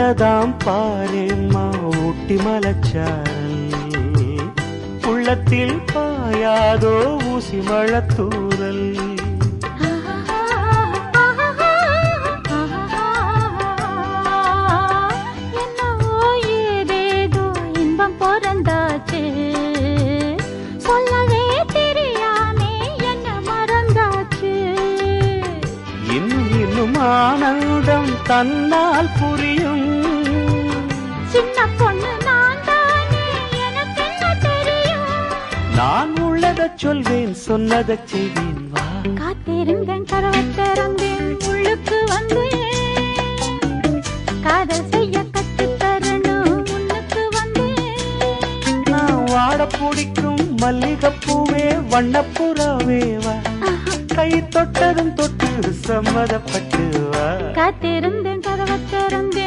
உள்ளதாம் பாரேம்மா ஊட்டி மலச்சாரல், உள்ளத்தில் பாயாதோ ஊசி மழத்தூரல். என்னவோ ஏதேதோ இன்பம் பிறந்தாச்சு, சொல்லவே தெரியாமே என்ன மறந்தாச்சு. இன்னும் இன்னும் ஆனந்தம் தன்னால் புரியும். சின்ன பொண்ணு நான் தானே, எனக்கு என்ன தெரியும். நான் உள்ளதை சொல்வேன், சொன்னதை செய்வேன். வா காத்திருந்தேன், கதவை திறந்தேன், உள்ளுக்கு வந்தேன். காதல் செய்ய கற்றுத் தரணும், முன்னுக்கு வந்தேன். நான் வாட பிடிக்கும் மல்லிகைப்பூவே வண்ணப்புறாவே வா, கை தொட்டதும் தொட்டு சம்மதப்பட்டு வா. காத்திருந்தேன், கதவை திறந்தேன்.